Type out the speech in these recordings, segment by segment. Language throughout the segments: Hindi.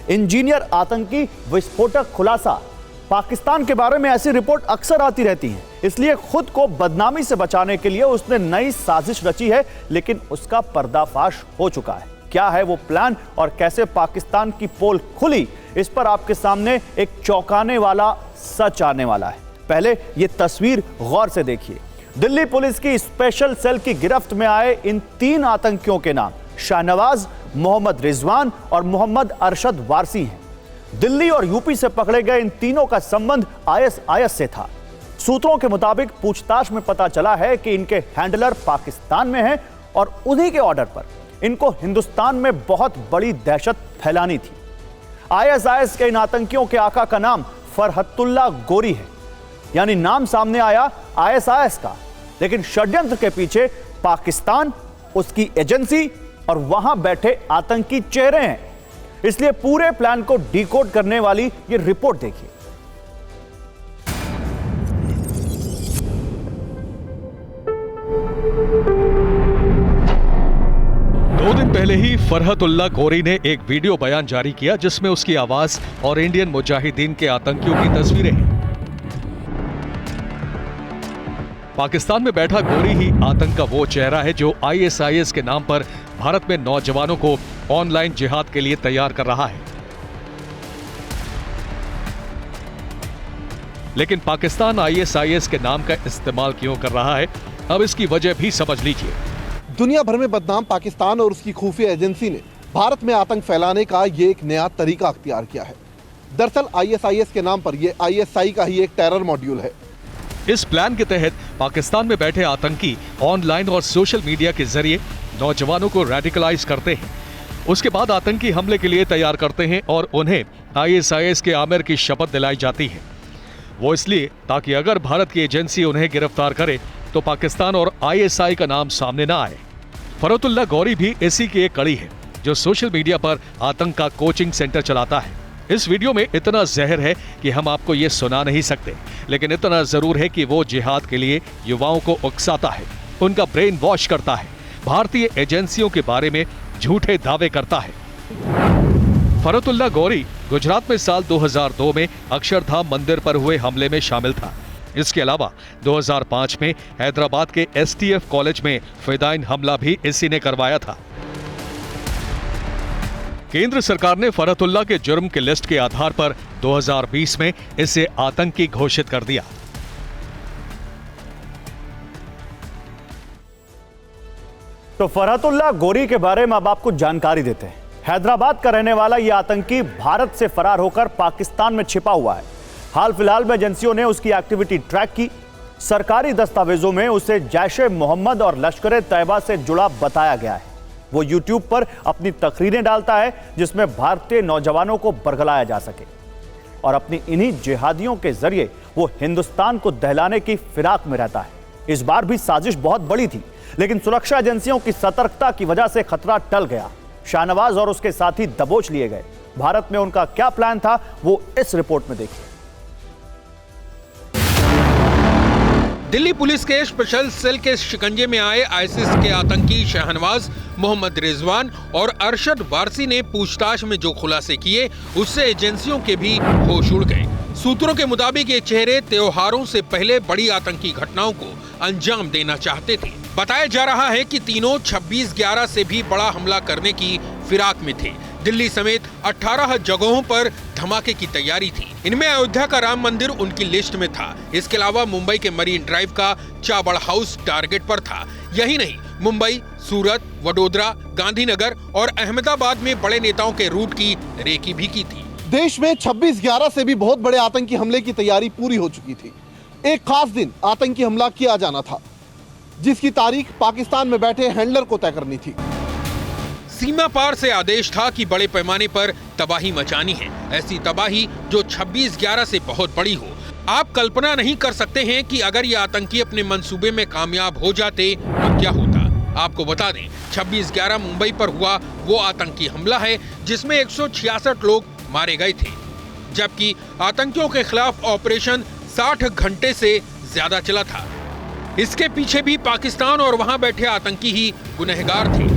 इंजीनियर आतंकी विस्फोटक खुलासा। पाकिस्तान के बारे में ऐसी रिपोर्ट अक्सर आती रहती है, इसलिए खुद को बदनामी से बचाने के लिए उसने नई साजिश रची है, लेकिन उसका पर्दाफाश हो चुका है। क्या है वो प्लान और कैसे पाकिस्तान की पोल खुली, इस पर आपके सामने एक चौंकाने वाला सच आने वाला है। पहले ये तस्वीर गौर से देखिए। दिल्ली पुलिस की स्पेशल सेल की गिरफ्त में आए इन 3 आतंकियों के नाम शाहनवाज, मोहम्मद रिजवान और मोहम्मद अरशद वारसी हैं। दिल्ली और यूपी से पकड़े गए इन तीनों का संबंध आईएसआईएस से था। सूत्रों के मुताबिक पूछताछ में पता चला है कि इनके हैंडलर पाकिस्तान में हैं और उन्हीं के ऑर्डर पर इनको हिंदुस्तान में बहुत बड़ी दहशत फैलानी थी। आईएसआईएस के इन आतंकियों के आका का नाम फरहतुल्लाह गोरी है, यानी नाम सामने आया आईएसआईएस का, लेकिन षड्यंत्र के पीछे पाकिस्तान, उसकी एजेंसी और वहां बैठे आतंकी चेहरे हैं। इसलिए पूरे प्लान को डिकोड करने वाली ये रिपोर्ट देखिए। दो दिन पहले ही फरहतुल्लाह गोरी ने एक वीडियो बयान जारी किया जिसमें उसकी आवाज और इंडियन मुजाहिदीन के आतंकियों की तस्वीरें हैं। पाकिस्तान में बैठा गोरी ही आतंक का वो चेहरा है जो आईएसआईएस के नाम पर भारत में नौजवानों को ऑनलाइन जिहाद के लिए तैयार कर रहा है। लेकिन पाकिस्तान आईएसआईएस के नाम का इस्तेमाल क्यों कर रहा है, अब इसकी वजह भी समझ लीजिए। दुनिया भर में बदनाम पाकिस्तान और उसकी खुफिया एजेंसी ने भारत में आतंक फैलाने का ये एक नया तरीका अख्तियार किया है। दरअसल आईएसआईएस के नाम पर ये आईएसआई का ही एक टेरर मॉड्यूल है। इस प्लान के तहत पाकिस्तान में बैठे आतंकी ऑनलाइन और सोशल मीडिया के जरिए नौजवानों को रेडिकलाइज करते हैं। उसके बाद आतंकी हमले के लिए तैयार करते हैं और उन्हें आईएसआईएस के आमिर की शपथ दिलाई जाती है। वो इसलिए ताकि अगर भारत की एजेंसी उन्हें गिरफ्तार करे तो पाकिस्तान और आईएसआई का नाम सामने ना आए। फरहतुल्लाह गोरी भी इसी की एक कड़ी है जो सोशल मीडिया पर आतंक का कोचिंग सेंटर चलाता है। इस वीडियो में इतना जहर है कि हम आपको ये सुना नहीं सकते, लेकिन इतना जरूर है कि वो जिहाद के लिए युवाओं को उकसाता है, उनका ब्रेन वॉश करता है, भारतीय एजेंसियों के बारे में झूठे दावे करता है। फरहतुल्लाह गोरी गुजरात में साल 2002 में अक्षरधाम मंदिर पर हुए हमले में शामिल था। इसके अलावा 2005 में हैदराबाद के एसटीएफ कॉलेज में फिदाइन हमला भी इसी ने करवाया था। केंद्र सरकार ने फरहतुल्लाह के जुर्म के लिस्ट के आधार पर 2020 में इसे आतंकी घोषित कर दिया। तो फरहतुल्लाह गोरी के बारे में अब आपको जानकारी देते हैं। हैदराबाद का रहने वाला यह आतंकी भारत से फरार होकर पाकिस्तान में छिपा हुआ है। हाल फिलहाल में एजेंसियों ने उसकी एक्टिविटी ट्रैक की। सरकारी दस्तावेजों में उसे जैश-ए मोहम्मद और लश्कर-ए-तैयबा से जुड़ा बताया गया है। वो यूट्यूब पर अपनी तकरीरें डालता है जिसमें भारतीय नौजवानों को बरगलाया जा सके, और अपनी इन्हीं जिहादियों के जरिए वो हिंदुस्तान को दहलाने की फिराक में रहता है। इस बार भी साजिश बहुत बड़ी थी, लेकिन सुरक्षा एजेंसियों की सतर्कता की वजह से खतरा टल गया। शाहनवाज और उसके साथी दबोच लिए गए। भारत में उनका क्या प्लान था वो इस रिपोर्ट में देखिए। दिल्ली पुलिस के स्पेशल सेल के शिकंजे में आए आईएसआईएस के आतंकी शाहनवाज, मोहम्मद रिजवान और अरशद वारसी ने पूछताछ में जो खुलासे किए उससे एजेंसियों के भी होश उड़ गए। सूत्रों के मुताबिक ये चेहरे त्योहारों से पहले बड़ी आतंकी घटनाओं को अंजाम देना चाहते थे। बताया जा रहा है कि तीनों 26/11 से भी बड़ा हमला करने की फिराक में थे। दिल्ली समेत 18 जगहों पर धमाके की तैयारी थी। इनमें अयोध्या का राम मंदिर उनकी लिस्ट में था। इसके अलावा मुंबई के मरीन ड्राइव का चावड़ हाउस टारगेट पर था। यही नहीं, मुंबई, सूरत, वडोदरा, गांधीनगर और अहमदाबाद में बड़े नेताओं के रूट की रेकी भी की थी। देश में 26/11 से भी बहुत बड़े आतंकी हमले की तैयारी पूरी हो चुकी थी। एक खास दिन आतंकी हमला किया जाना था, जिसकी तारीख पाकिस्तान में बैठे हैंडलर को तय करनी थी। सीमा पार से आदेश था कि बड़े पैमाने पर तबाही मचानी है, ऐसी तबाही जो 26/11 से बहुत बड़ी हो। आप कल्पना नहीं कर सकते हैं कि अगर ये आतंकी अपने मंसूबे में कामयाब हो जाते तो क्या होता। आपको बता दें, 26/11 मुंबई पर हुआ वो आतंकी हमला है जिसमें 166 लोग मारे गए थे, जबकि आतंकियों के खिलाफ ऑपरेशन 60 घंटे से ज्यादा चला था। इसके पीछे भी पाकिस्तान और वहां बैठे आतंकी ही गुनहगार थे।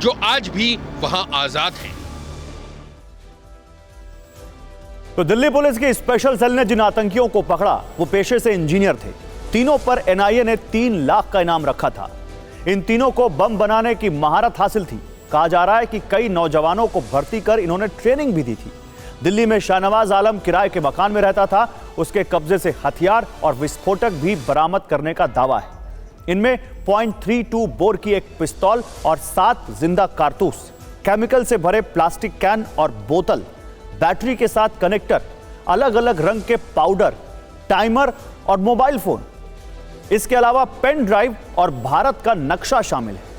जो आज भी वहां आजाद हैं। तो दिल्ली पुलिस की स्पेशल सेल ने जिन आतंकियों को पकड़ा वो पेशे से इंजीनियर थे। तीनों पर एनआईए ने 3 लाख का इनाम रखा था। इन तीनों को बम बनाने की महारत हासिल थी। कहा जा रहा है कि कई नौजवानों को भर्ती कर इन्होंने ट्रेनिंग भी दी थी। दिल्ली में शाहनवाज आलम किराए के मकान में रहता था। उसके कब्जे से हथियार और विस्फोटक भी बरामद करने का दावा है। इनमें .32 बोर की एक पिस्तौल और 7 जिंदा कारतूस, केमिकल से भरे प्लास्टिक कैन और बोतल, बैटरी के साथ कनेक्टर, अलग अलग रंग के पाउडर, टाइमर और मोबाइल फोन, इसके अलावा पेन ड्राइव और भारत का नक्शा शामिल है।